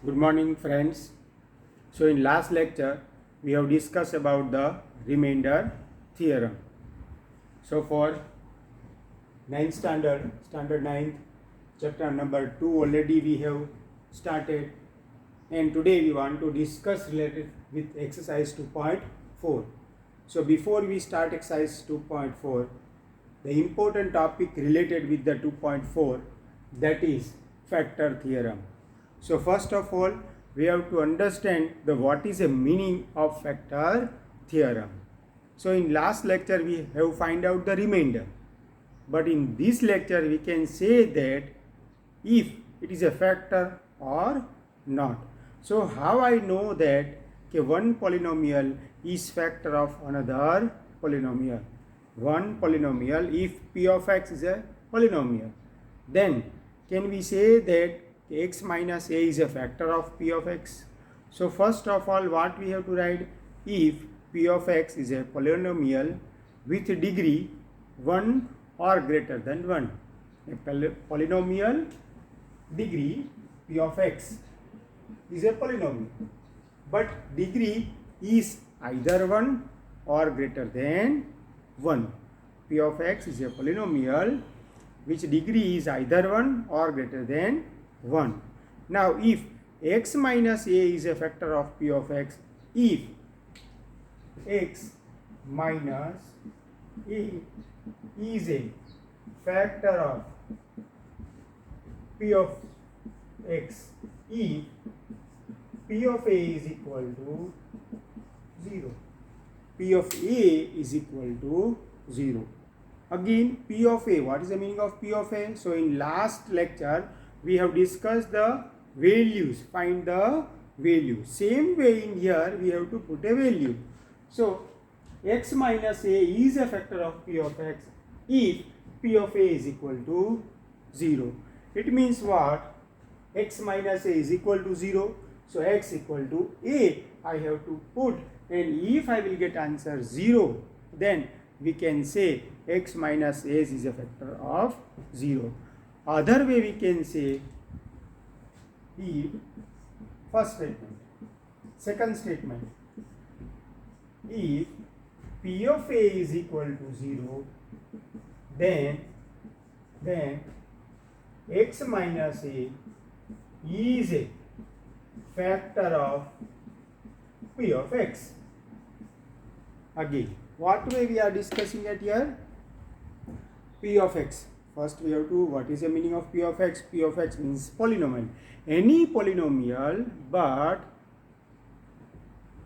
Good morning, friends. So in last lecture we have discussed about the remainder theorem. So for ninth standard 9th, chapter number 2 already we have started, and today we want to discuss related with exercise 2.4. So before we start exercise 2.4, the important topic related with the 2.4, that is factor theorem. So first of all, we have to understand the what is the meaning of factor theorem. So in last lecture we have find out the remainder, but in this lecture we can say that if it is a factor or not. So how I know that one polynomial is factor of another polynomial? One polynomial, if p of x is a polynomial, then can we say that x minus a is a factor of p of x? So first of all, what we have to write, if p of x is a polynomial with degree 1 or greater than 1. A polynomial degree p of x is a polynomial, but degree is either 1 or greater than 1. P of x is a polynomial which degree is either 1 or greater than 1. Now if x minus a is a factor of p of x, if x minus a is a factor of p of x, if p of a is equal to 0. P of a is equal to 0. Again, p of a, what is the meaning of p of a? So in last lecture we have discussed the values, find the value. Same way in here we have to put a value. So x minus a is a factor of p of x if p of a is equal to 0. It means what? X minus a is equal to 0. So x equal to a I have to put, and if I will get answer 0, then we can say x minus a is a factor of 0. Other way we can say, if first statement, second statement, if p of a is equal to 0, then x minus a is a factor of p of x. Again, what way we are discussing it here? P of x. First we have to, what is the meaning of p of x? P of x means polynomial. Any polynomial, but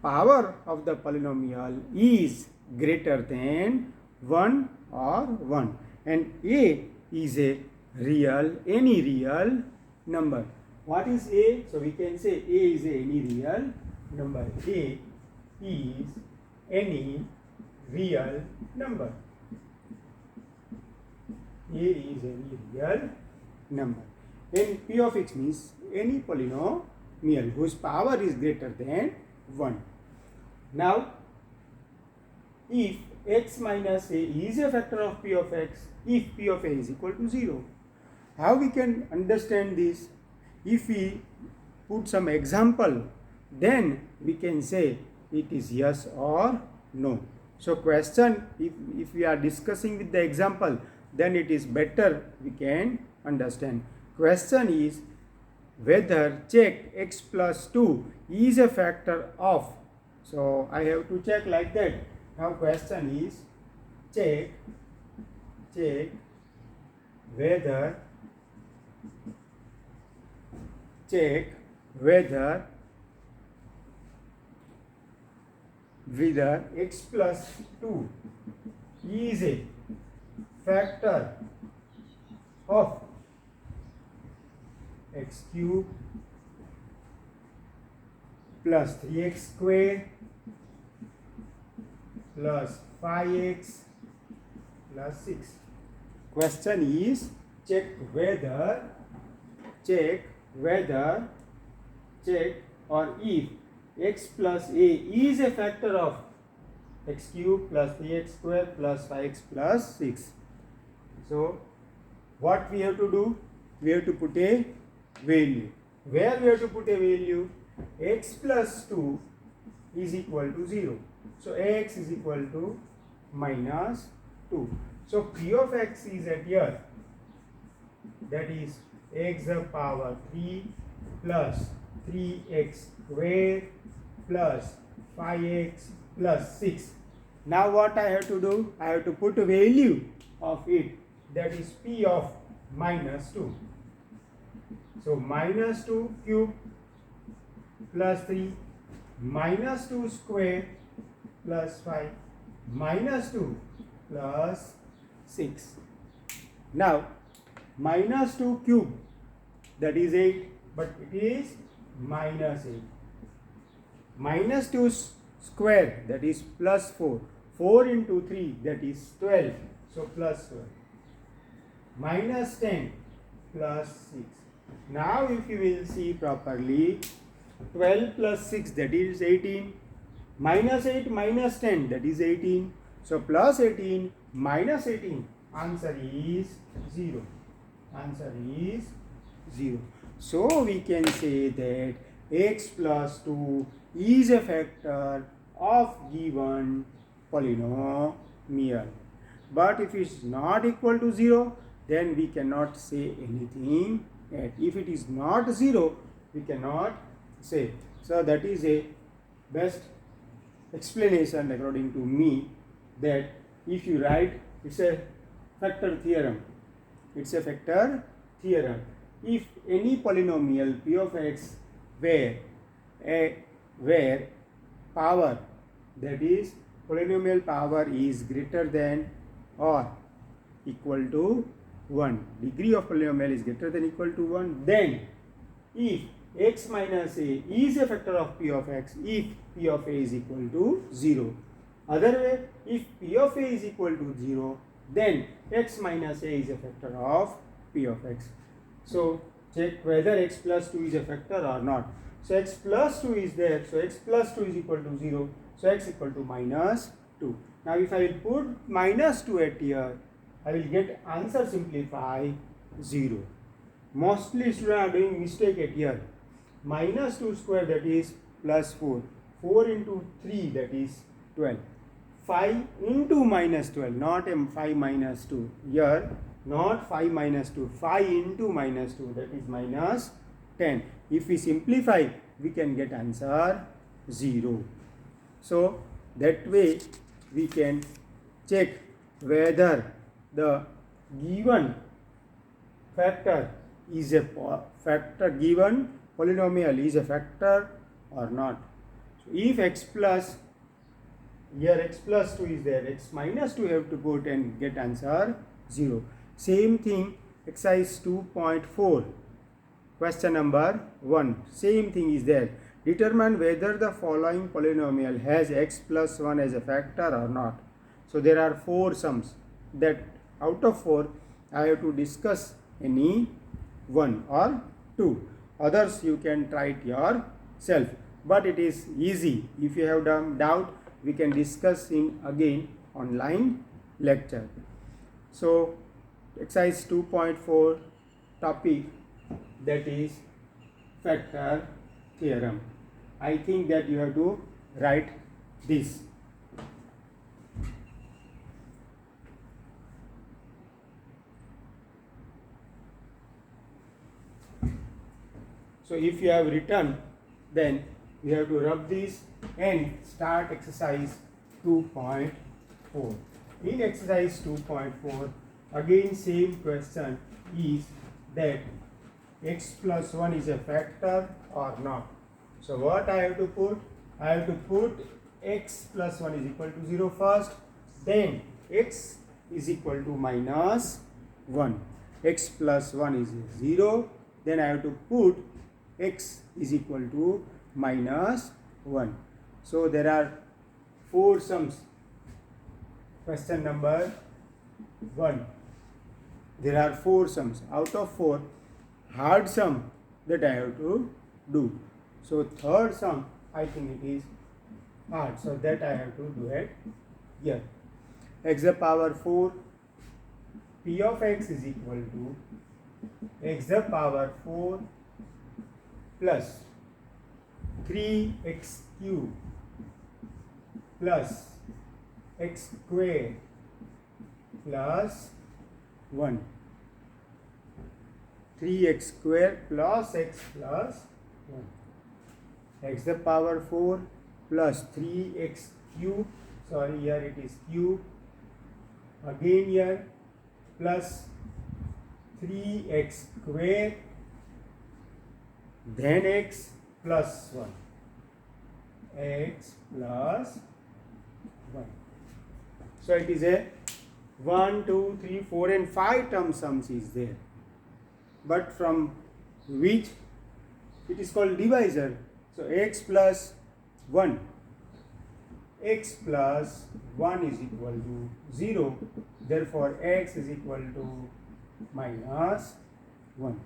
power of the polynomial is greater than 1 or 1. And a is a real, any real number. What is a? So we can say a is any real number. A is any real number. A is any real number. And p of x means any polynomial whose power is greater than 1. Now, if x minus a is a factor of p of x, if p of a is equal to 0, how we can understand this? If we put some example, then we can say it is yes or no. So question, if we are discussing with the example, then it is better we can understand. Question is whether check x plus 2 is a factor of. So I have to check like that. Now question is check whether x plus 2 is a factor of x cube plus 3x square plus 5x plus 6. Question is check or if x plus a is a factor of x cube plus 3x square plus 5x plus 6. So what we have to do? We have to put a value. where we have to put a value. X plus 2 is equal to 0. So x is equal to minus 2. So p of x is at here, that is x the power 3 plus 3x square plus 5x plus 6. Now what I have to do? I have to put a value of it, that is p of minus 2. So minus 2 cube plus 3 minus 2 square plus 5 minus 2 plus 6. Now minus 2 cube, that is 8, but it is minus 8. Minus 2 square, that is plus 4. 4 into 3, that is 12. So plus 12. Minus 10 plus 6. Now if you will see properly, 12 plus 6, that is 18. Minus 8 minus 10, that is 18. So plus 18 minus 18. Answer is 0. Answer is 0. So we can say that x plus 2 is a factor of given polynomial. But if it is not equal to 0, then we cannot say anything. If it is not 0, we cannot say. So that is a best explanation according to me, that if you write, it's a factor theorem. It's a factor theorem. If any polynomial p of x where power, that is polynomial power, is greater than or equal to 1, degree of polynomial is greater than equal to 1, then if x minus a is a factor of p of x if p of a is equal to 0. Other way, if p of a is equal to 0, then x minus a is a factor of p of x. So check whether x plus 2 is a factor or not. So x plus 2 is there, so x plus 2 is equal to 0, so x equal to minus 2. Now if I will put minus 2 at here, I will get answer simplify 0. Mostly students are doing mistake at here. Minus 2 square, that is plus 4. 4 into 3, that is 12. 5 into minus 12, not 5 minus 2. Here, not 5 minus 2. 5 into minus 2, that is minus 10. If we simplify, we can get answer 0. So that way we can check whether the given factor is a factor, given polynomial is a factor or not. So if x plus, here x plus 2 is there, x minus 2 have to put and get answer 0. Same thing, exercise 2.4, question number 1, same thing is there. Determine whether the following polynomial has x plus 1 as a factor or not. So there are 4 sums, that out of 4 I have to discuss any 1 or 2. Others you can try it yourself, but it is easy. If you have doubt, we can discuss in again online lecture. So exercise 2.4 topic, that is factor theorem. I think that you have to write this. So if you have written, then you have to rub this and start exercise 2.4. In exercise 2.4, again same question is that x plus 1 is a factor or not. So what I have to put? I have to put x plus 1 is equal to 0 first, then x is equal to minus 1. X plus 1 is 0, then I have to put x is equal to minus 1. So there are 4 sums. Question number 1. There are 4 sums. Out of 4, hard sum that I have to do. So third sum, I think it is hard. So that I have to do it here. X the power 4, p of x is equal to x the power 4 plus 3x cube plus x square plus 1. 3x square plus x plus 1. X the power 4 plus 3x cube, sorry here it is cube, again here plus 3x square, then x plus 1. X plus 1. So it is a 1, 2, 3, 4 and 5 term sums is there. But from which it is called divisor. So x plus 1. X plus 1 is equal to 0. Therefore x is equal to minus 1.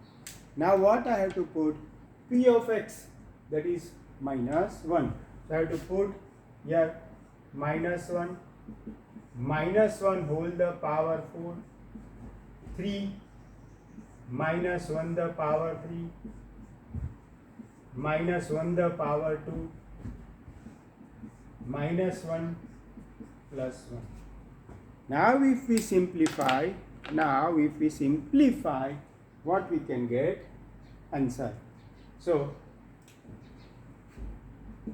Now what I have to put? P of x, that is minus 1. So I have to put here minus 1. Minus 1 whole the power 4. 3 minus 1 the power 3. Minus 1 the power 2. Minus 1 plus 1. Now if we simplify, what we can get? Answer. So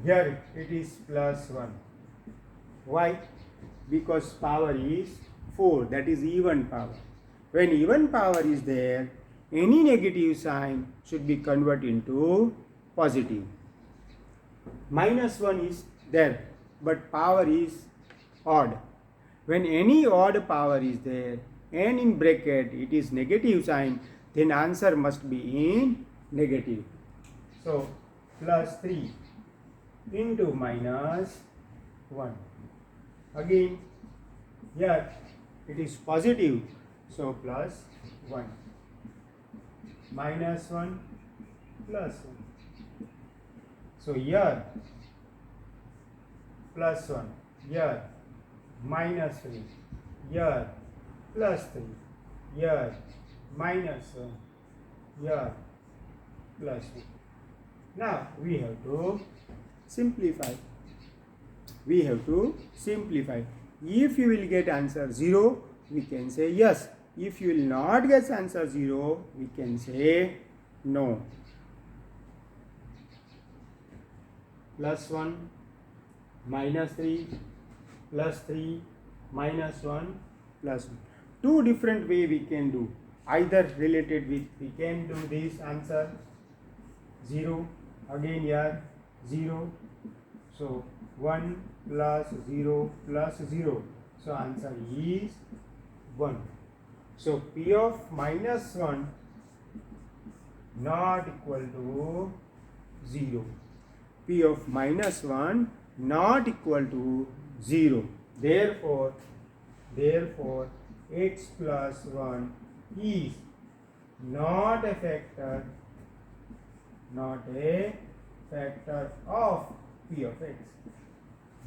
here it is plus 1. Why? Because power is 4, that is even power. When even power is there, any negative sign should be converted into positive. Minus 1 is there, but power is odd. When any odd power is there and in bracket it is negative sign, then answer must be in negative. So plus 3 into minus 1. Again here it is positive, so plus 1. Minus 1 plus 1. So here plus 1, here minus 3, here plus 3, here minus 1, here plus 1. Now we have to simplify. If you will get answer 0, we can say yes. If you will not get answer 0, we can say no. Plus 1, minus 3, plus 3, minus 1, plus 1. Two different way we can do. Either related with, we can do this answer 0, again here 0. So 1 plus 0 plus 0. So answer is 1. So P of minus 1 not equal to 0. P of minus 1 not equal to 0. Therefore x plus 1 is not a factor of P of x.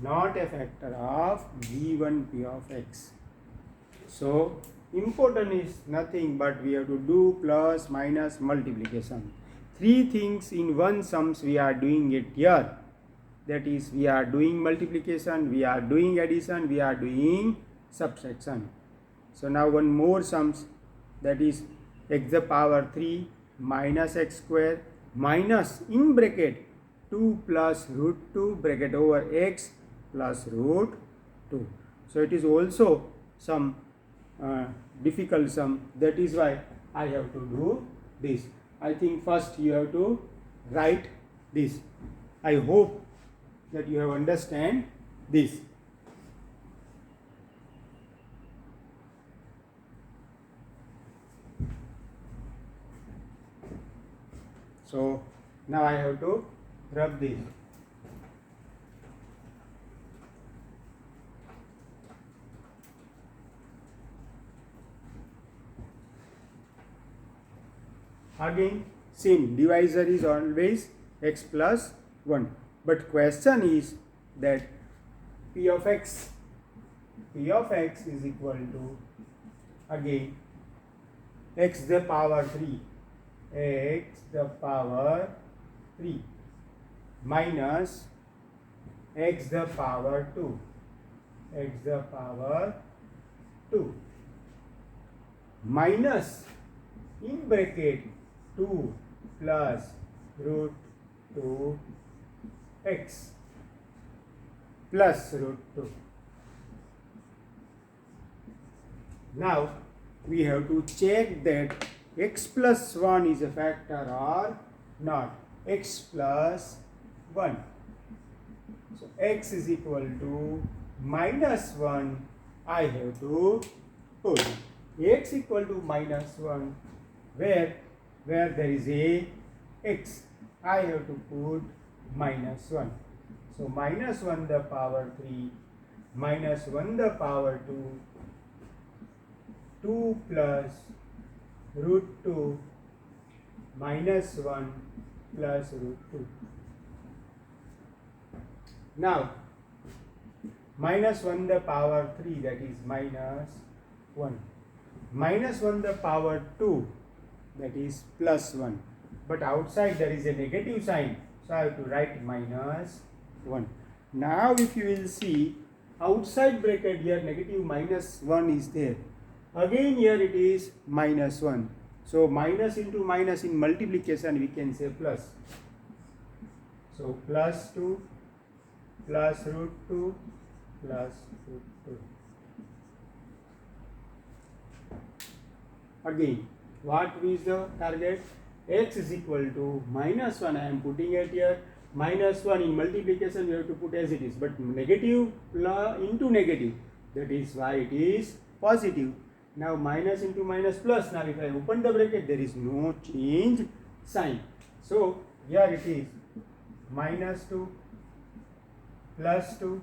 Not a factor of given P of x. So important is nothing but we have to do plus, minus, multiplication. Three things in one sums we are doing it here. That is, we are doing multiplication, we are doing addition, we are doing subtraction. So now one more sums, that is x the power 3 minus x square minus in bracket 2 plus root 2 bracket over x plus root 2. So it is also some difficult sum. That is why I have to do this. I think first you have to write this. I hope that you have understand this. So now I have to rub this. Again same, divisor is always x plus 1. But question is that P of x is equal to again x the power 3, x the power 3 minus x the power 2, x the power 2 minus in bracket 2 plus root 2 x plus root 2. Now we have to check that x plus 1 is a factor or not. X plus 1. So x is equal to minus 1. I have to put x equal to minus 1 where there is a x. I have to put minus 1. So minus 1 the power 3 minus 1 the power 2, 2 plus root 2 minus 1 plus root 2. Now minus 1 the power 3, that is minus 1. Minus 1 the power 2, that is plus 1. But outside there is a negative sign, so I have to write minus 1. Now if you will see, outside bracket here negative minus 1 is there. Again here it is minus 1. So minus into minus in multiplication we can say plus. So plus 2 plus root 2 plus root 2. Again, what is the target? X is equal to minus 1. I am putting it here. Minus 1 in multiplication we have to put as it is. But negative into negative. That is why it is positive. Now minus into minus plus. Now if I open the bracket, there is no change sign. So here it is minus 2 plus 2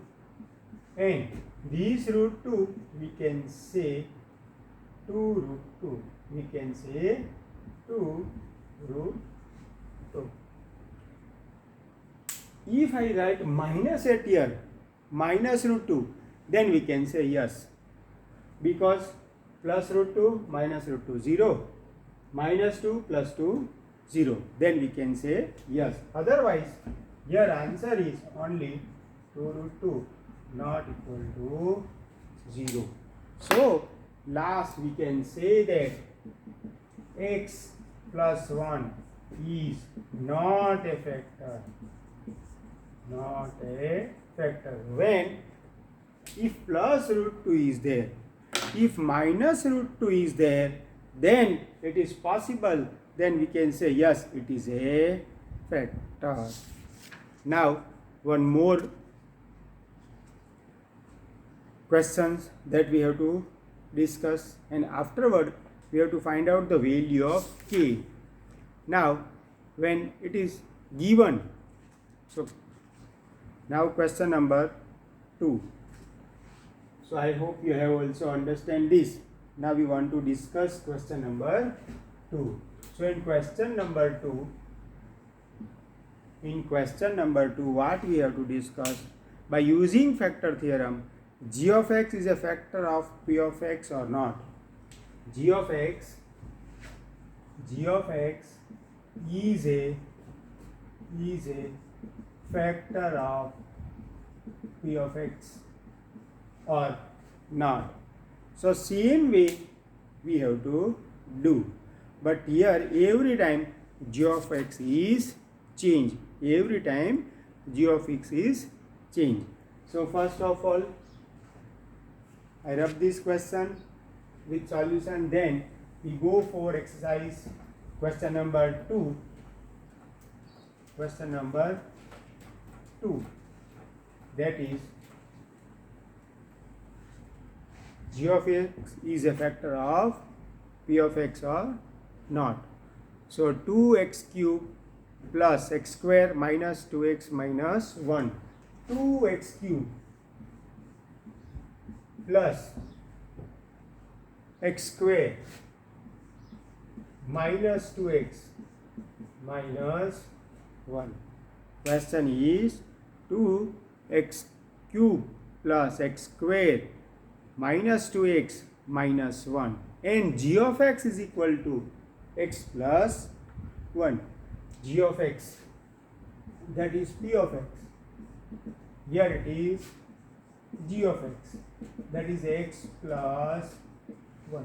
and this root 2 we can say 2 root 2. We can say 2 root 2. If I write minus at here, minus root 2, then we can say yes. Because plus root 2 minus root 2, 0. Minus 2 plus 2, 0. Then we can say yes. Otherwise, your answer is only 2 root 2 not equal to 0. So, last we can say that x plus 1 is not a factor. Not a factor. When if plus root 2 is there, if minus root 2 is there, then it is possible, then we can say yes, it is a factor. Now one more questions that we have to discuss, and afterward we have to find out the value of k. Now when it is given, so now question number 2. So I hope you have also understand this. Now we want to discuss question number 2. So in question number 2, what we have to discuss? By using factor theorem, g of x is a factor of p of x or not. G of x is a factor of p of x or not. So same way we have to do, but here every time g of x is changed. Every time g of x is changed. So first of all, I rub this question with solution, then we go for exercise question number 2. Question number 2, that is g of x is a factor of p of x or not. So 2x cube plus x square minus 2x minus 1. 2x cube plus x square minus 2x minus 1. Question is 2x cube plus x square minus 2x minus 1, and g of x is equal to x plus 1. G of x that is p of x. Here it is g of x, that is x plus 1.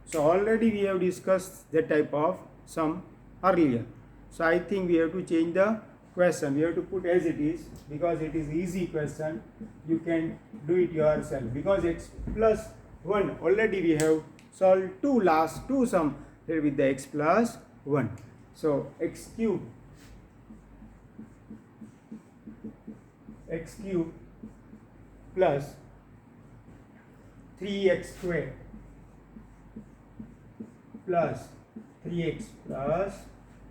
So already we have discussed that type of sum earlier. So I think we have to change the question. We have to put as it is, because it is easy question. You can do it yourself, because x plus 1 already we have solved last two sum here with the x plus 1. So x cube plus 3x square plus 3x plus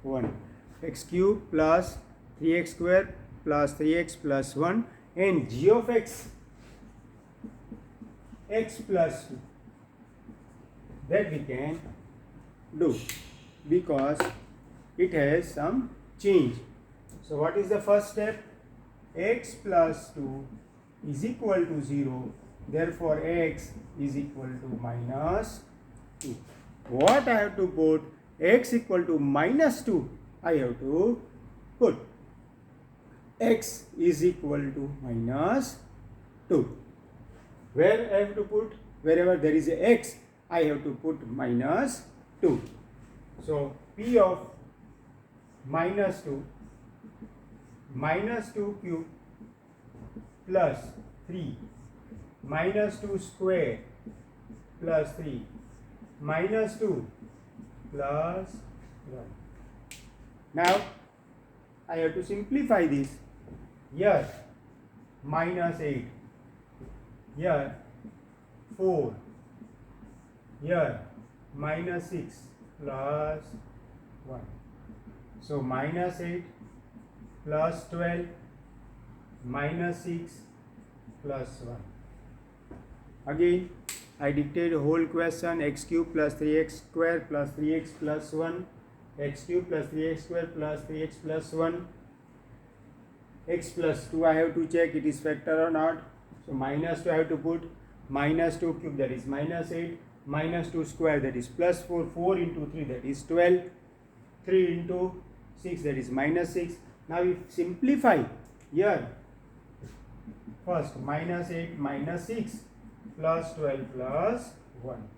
1, x cube plus 3x square plus 3x plus 1, and g of x plus 2, that we can do because it has some change. So what is the first step? X plus 2 is equal to 0, therefore x is equal to minus 2. What I have to put? X equal to minus 2. I have to put x is equal to minus 2. Where I have to put? Wherever there is a x, I have to put minus 2. So p of minus 2 cube plus 3 minus 2 square plus 3 minus 2 plus 1. Now I have to simplify this. Here minus 8, here 4, here minus 6 plus 1. So minus 8 plus 12 minus 6 plus 1. Again I dictate a whole question: x cube plus 3x square plus 3x plus 1, x cube plus 3x square plus 3x plus 1, x plus 2 I have to check it is factor or not. So minus 2 I have to put, minus 2 cube that is minus 8, minus 2 square that is plus 4, 4 into 3 that is 12, 3 into 6 that is minus 6. Now we simplify. Here first minus 8 minus 6 plus 12 plus 1.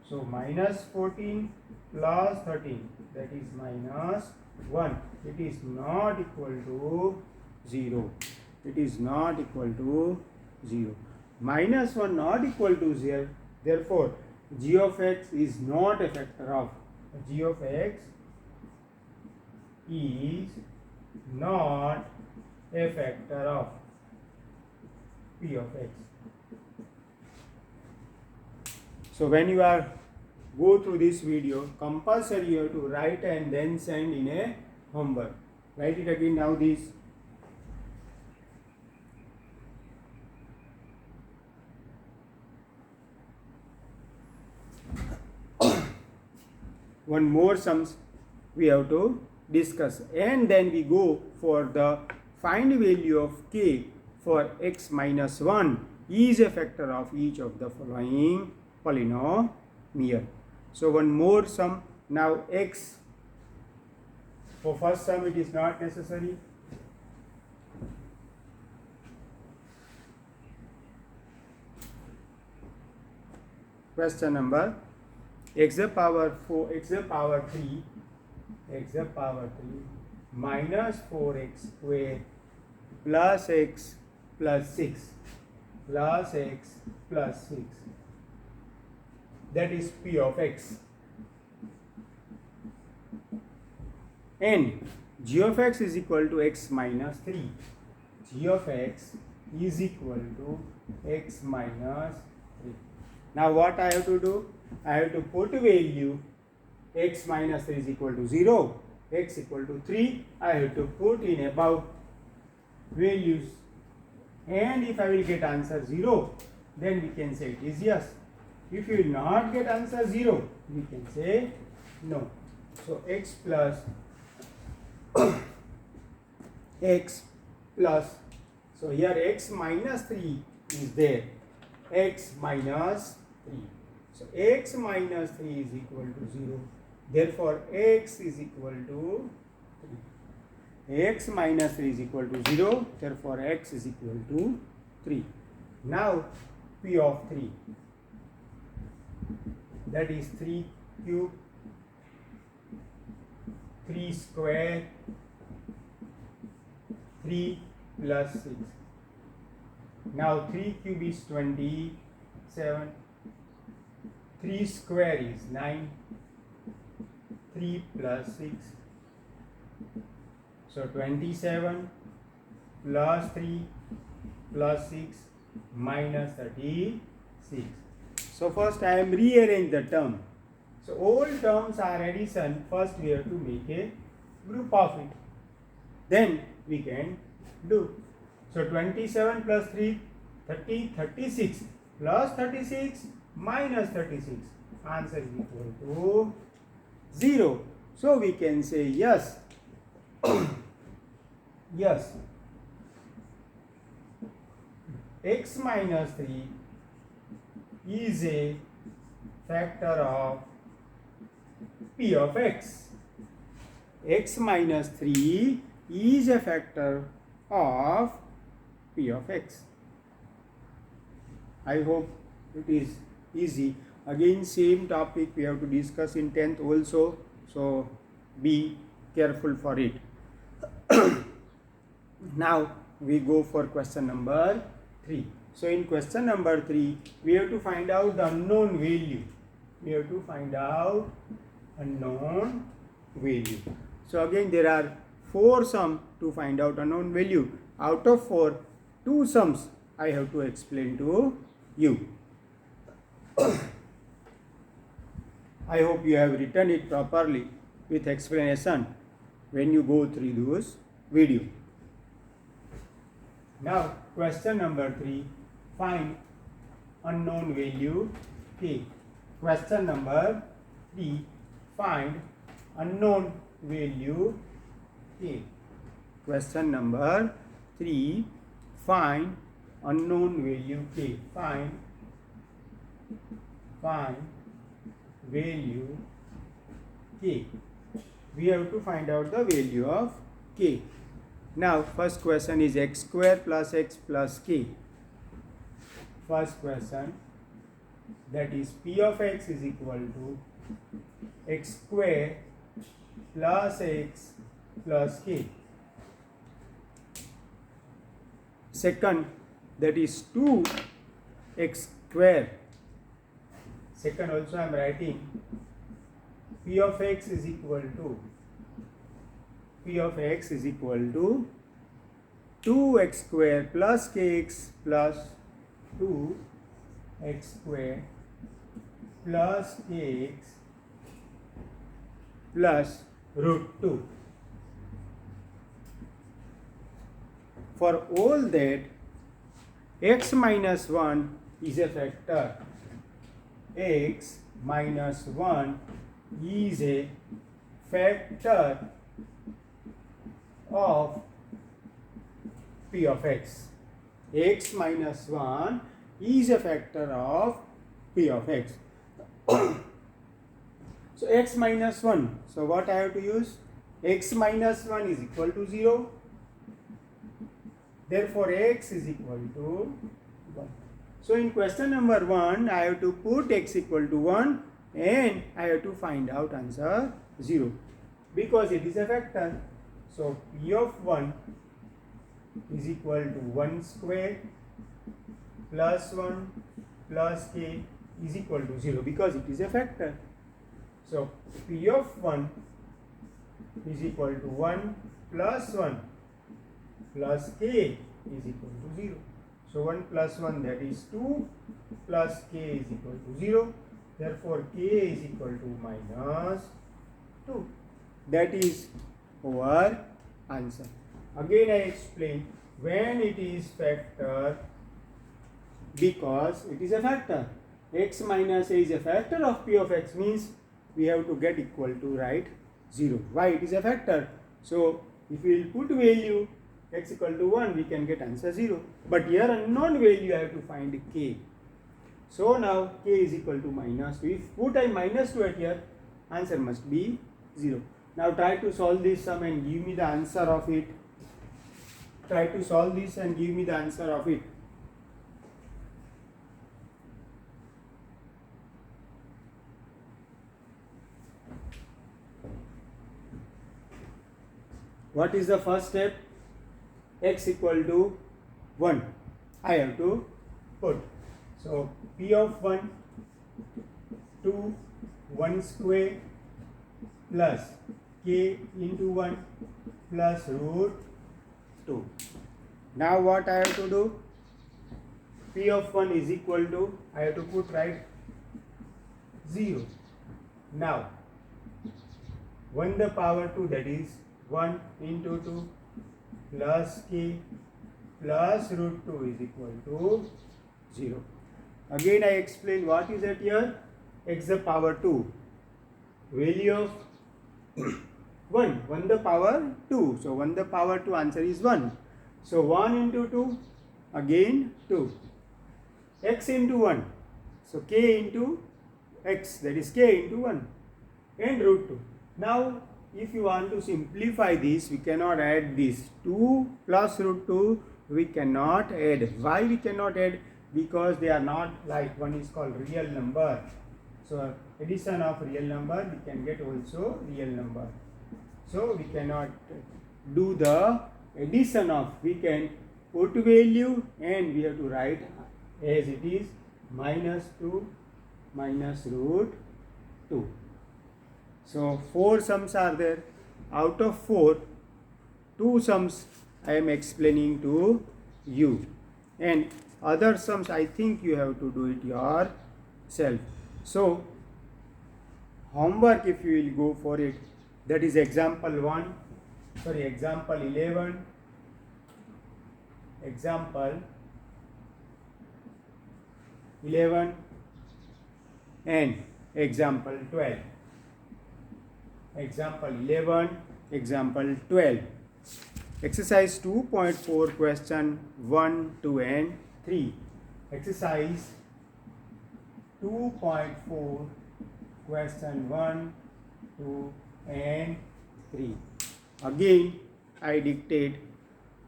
So minus 14 plus 13 that is minus 1. It is not equal to 0. It is not equal to 0. Minus 1 not equal to 0. Therefore g of x is not a factor of. G of x is not a factor of p of x. So when you are go through this video, compulsory you have to write and then send in a homework. Write it again now this. One more sums we have to discuss, and then we go for the find value of k for x minus 1 is a factor of each of the following polynomial. So one more sum. Now x, for first sum it is not necessary. Question number x the power 4, x the power 3, x the power 3 minus 4x square plus x plus 6 plus x plus 6, that is p of x, and g of x is equal to x minus 3. G of x is equal to x minus 3. Now what I have to do? I have to put value x minus 3 is equal to 0, x equal to 3. I have to put in above values, and if I will get answer 0, then we can say it is yes. If you will not get answer 0, we can say no. So x plus x plus, so here x minus 3 is there, x minus 3. So x minus 3 is equal to 0. Therefore x is equal to 3. x minus 3 is equal to 0, therefore x is equal to 3. Now p of 3, that is 3 cube, 3 square, 3 plus 6. Now 3 cube is 27, 3 square is 9, 3 plus 6. So 27 plus 3 plus 6 minus 36. So first I am rearrange the term. So all terms are addition. First we have to make a group of it. Then we can do. So 27 plus 3, 30, 36 plus 36 minus 36. Answer is equal to 0. So we can say yes. Yes. X minus 3 is a factor of p of x. X minus 3 is a factor of p of x. I hope it is easy. Again, same topic we have to discuss in 10th also. So be careful for it. Now we go for question number 3. So in question number 3, we have to find out the unknown value. We have to find out unknown value. So again, there are 4 sums to find out unknown value. Out of 4, 2 sums I have to explain to you. I hope you have written it properly with explanation when you go through those video. Now question number 3, find unknown value k. Question number 3, find unknown value k. Question number 3, find unknown value k. Find value k. We have to find out the value of k. Now first question is x square plus x plus k. First question, that is p of x is equal to x square plus x plus k. Second, that is 2x square. Second also I am writing p of x is equal to 2x square plus kx plus 2x square plus kx plus root 2. For all that, x minus 1 is a factor. X minus 1 is a factor of p of x. X minus 1 is a factor of p of x. So x minus 1. So what I have to use? X minus 1 is equal to 0. Therefore x is equal to 1. So in question number 1, I have to put x equal to 1 and I have to find out answer 0 because it is a factor. So p of 1 is equal to 1 square plus 1 plus k is equal to 0 because it is a factor. So p of 1 is equal to 1 plus 1 plus k is equal to 0. So 1 plus 1, that is 2, plus k is equal to 0. Therefore k is equal to minus 2. That is our answer. Again I explain, when it is factor, because it is a factor. X minus a is a factor of p of x, means we have to get equal to write 0. Why? It is a factor. So if we will put value x equal to 1, we can get answer 0. But here unknown value I have to find k. So now k is equal to minus 2. If put I minus 2 at here, answer must be 0. Now try to solve this sum and give me the answer of it. Try to solve this and give me the answer of it. What is the first step? X equal to 1. I have to put. So P of 1, 2, 1 square plus K into 1 plus root 2. Now what I have to do? P of 1 is equal to, I have to put right 0. Now 1 the power 2, that is 1 into 2 plus K plus root 2 is equal to 0. Again I explain what is that here. X the power 2. Value of 1 the power 2. So 1 the power 2, answer is 1. So 1 into 2, again 2. X into 1. So K into X, that is K into 1 and root 2. Now if you want to simplify this, we cannot add this 2 plus root 2, we cannot add. Why we cannot add? Because they are not like, one is called real number. So addition of real number, we can get also real number. So we cannot do the addition of, we can put value and we have to write as it is minus 2 minus root 2. So 4 sums are there. Out of 4, 2 sums I am explaining to you, and other sums I think you have to do it yourself. So homework, if you will go for it, that is example 11, example 11 and example 12. Example 11, example 12. Exercise 2.4, question 1, 2 and 3. Exercise 2.4, question 1, 2 and 3. Again I dictate.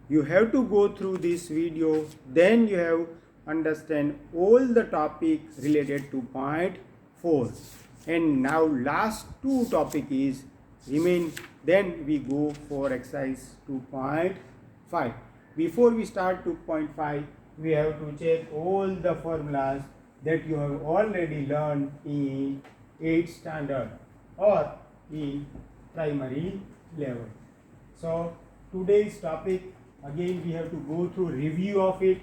You have to go through this video, then you have understand all the topic related to point 4. And now last 2 topic is remain, then we go for exercise 2.5. Before we start 2.5, we have to check all the formulas that you have already learned in 8th standard or in primary level. So today's topic, again we have to go through review of it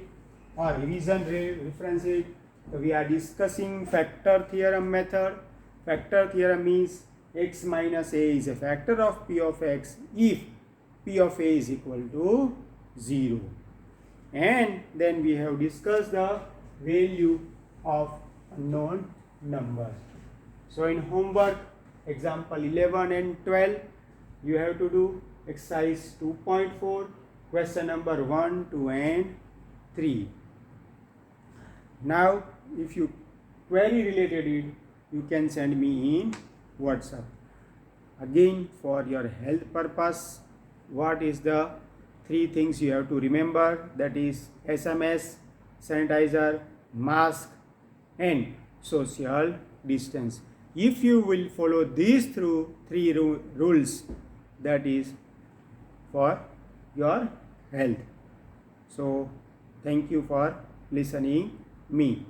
or revision reference it. So we are discussing factor theorem method. Factor theorem means x minus a is a factor of p of x if p of a is equal to 0. And then we have discussed the value of unknown numbers. So in homework, example 11 and 12, you have to do exercise 2.4, question number 1, 2 and 3. Now if you query related it, you can send me in WhatsApp. Again, for your health purpose, what is the 3 things you have to remember? That is SMS, sanitizer, mask and social distance. If you will follow these 3 rules, that is for your health. So thank you for listening me.